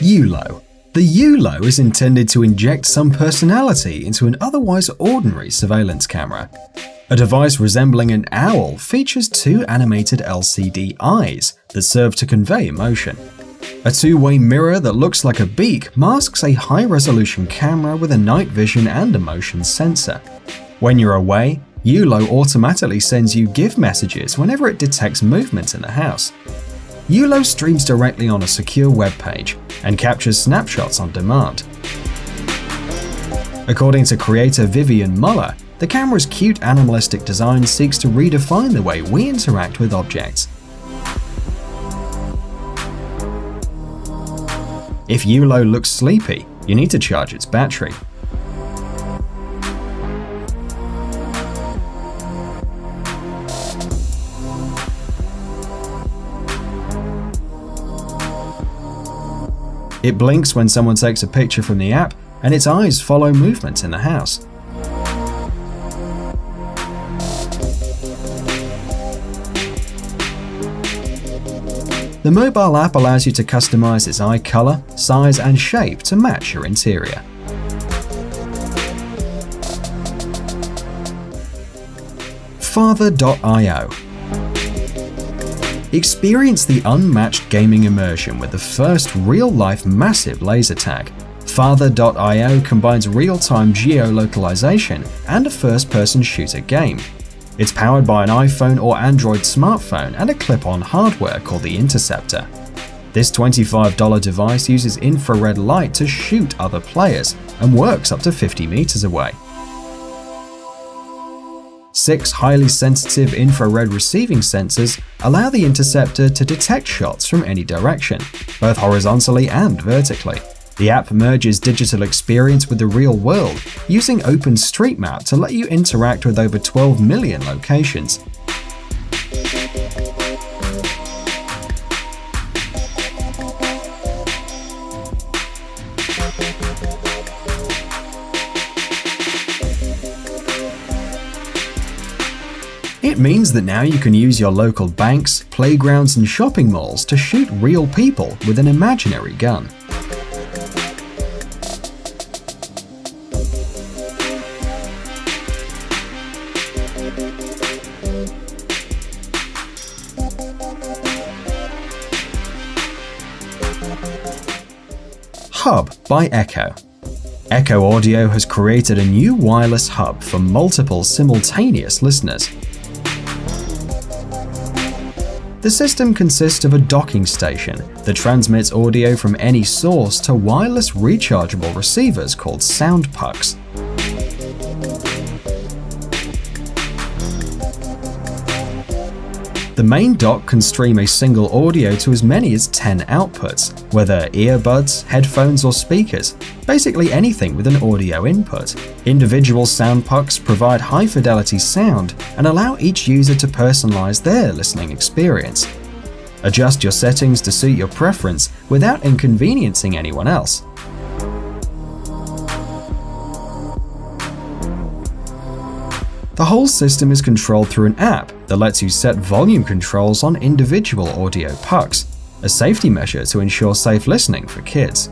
ULO. The ULO is intended to inject some personality into an otherwise ordinary surveillance camera. A device resembling an owl features two animated LCD eyes that serve to convey emotion. A two-way mirror that looks like a beak masks a high-resolution camera with a night vision and a motion sensor. When you're away, ULO automatically sends you GIF messages whenever it detects movement in the house. ULO streams directly on a secure web page and captures snapshots on demand. According to creator Vivian Muller, the camera's cute animalistic design seeks to redefine the way we interact with objects. If ULO looks sleepy, you need to charge its battery. It blinks when someone takes a picture from the app, and its eyes follow movement in the house. The mobile app allows you to customize its eye color, size, and shape to match your interior. Father.io. Experience the unmatched gaming immersion with the first real-life massive laser tag. Father.io combines real-time geolocalization and a first-person shooter game. It's powered by an iPhone or Android smartphone and a clip-on hardware called the Interceptor. This $25 device uses infrared light to shoot other players and works up to 50 meters away. 6 highly sensitive infrared receiving sensors allow the Interceptor to detect shots from any direction, both horizontally and vertically. The app merges digital experience with the real world, using OpenStreetMap to let you interact with over 12 million locations. It means that now you can use your local banks, playgrounds, and shopping malls to shoot real people with an imaginary gun. Hub by Echo. Echo Audio has created a new wireless hub for multiple simultaneous listeners. The system consists of a docking station that transmits audio from any source to wireless rechargeable receivers called sound pucks. The main dock can stream a single audio to as many as 10 outputs, whether earbuds, headphones, or speakers, basically anything with an audio input. Individual sound pucks provide high-fidelity sound and allow each user to personalize their listening experience. Adjust your settings to suit your preference without inconveniencing anyone else. The whole system is controlled through an app that lets you set volume controls on individual audio pucks, a safety measure to ensure safe listening for kids.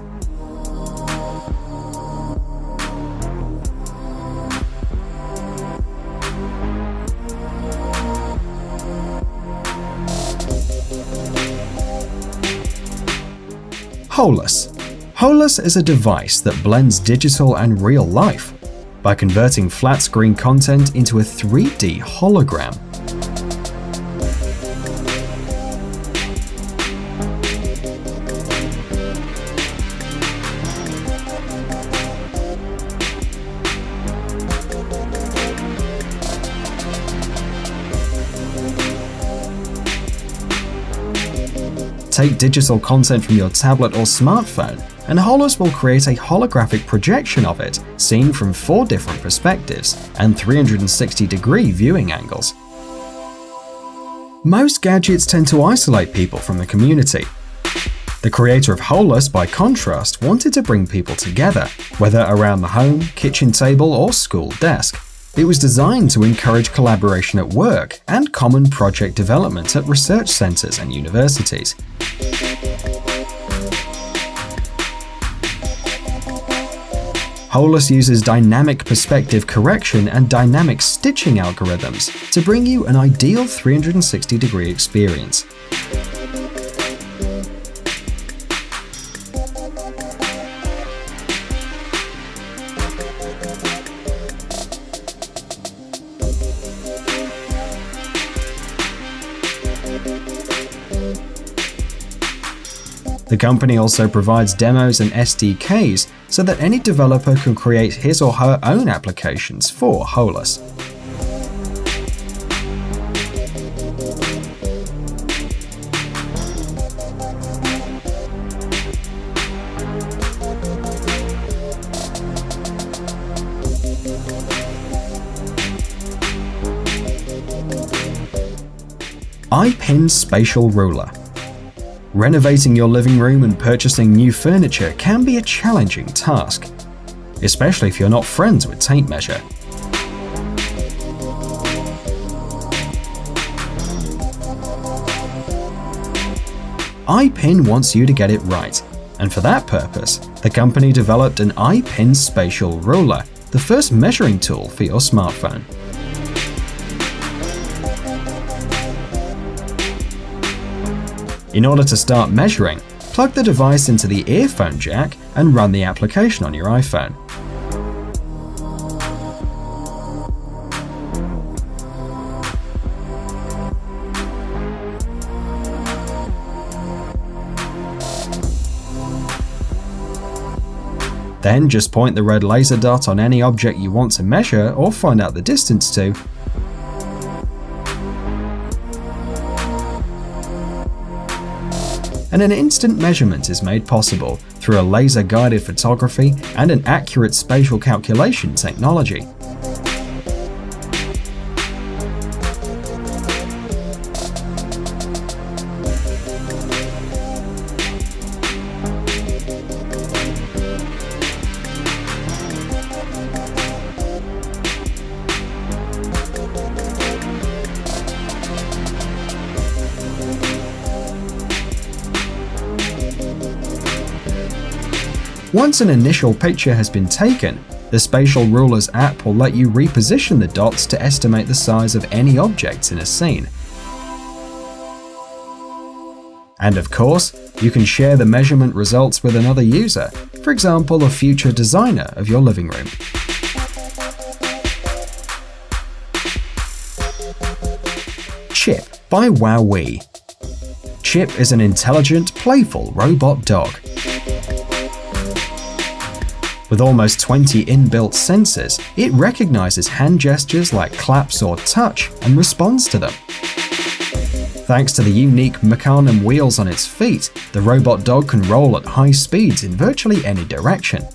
Holus. Holus is a device that blends digital and real life by converting flat-screen content into a 3D hologram. Take digital content from your tablet or smartphone, and Holus will create a holographic projection of it, seen from 4 different perspectives and 360-degree viewing angles. Most gadgets tend to isolate people from the community. The creator of Holus, by contrast, wanted to bring people together, whether around the home, kitchen table, or school desk. It was designed to encourage collaboration at work and common project development at research centers and universities. Holus uses dynamic perspective correction and dynamic stitching algorithms to bring you an ideal 360-degree experience. The company also provides demos and SDKs so that any developer can create his or her own applications for Holus. iPin Spatial Ruler. Renovating your living room and purchasing new furniture can be a challenging task, especially if you're not friends with tape measure. iPin wants you to get it right, and for that purpose, the company developed an iPin Spatial Ruler, the first measuring tool for your smartphone. In order to start measuring, plug the device into the earphone jack and run the application on your iPhone. Then just point the red laser dot on any object you want to measure or find out the distance to, and an instant measurement is made possible through a laser-guided photography and an accurate spatial calculation technology. Once an initial picture has been taken, the Spatial Rulers app will let you reposition the dots to estimate the size of any objects in a scene. And of course, you can share the measurement results with another user, for example, a future designer of your living room. Chip by Wowee. Chip is an intelligent, playful robot dog. With almost 20 inbuilt sensors, it recognizes hand gestures like claps or touch and responds to them. Thanks to the unique mecanum wheels on its feet, the robot dog can roll at high speeds in virtually any direction.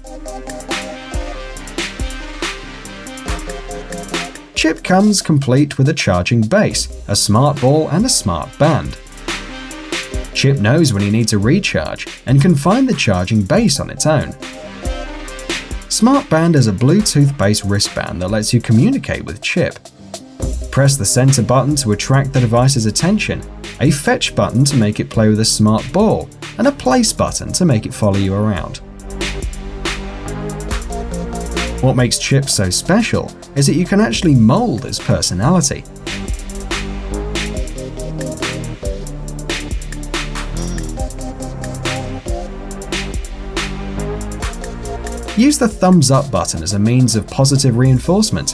Chip comes complete with a charging base, a smart ball and a smart band. Chip knows when he needs a recharge and can find the charging base on its own. Smart Band is a Bluetooth-based wristband that lets you communicate with Chip. Press the center button to attract the device's attention, a fetch button to make it play with a smart ball, and a place button to make it follow you around. What makes Chip so special is that you can actually mold his personality. Use the thumbs up button as a means of positive reinforcement.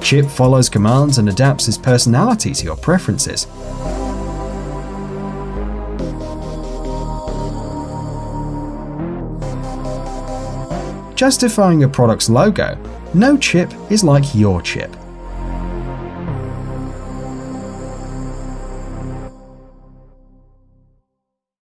Chip follows commands and adapts his personality to your preferences. Justifying a product's logo, no chip is like your chip.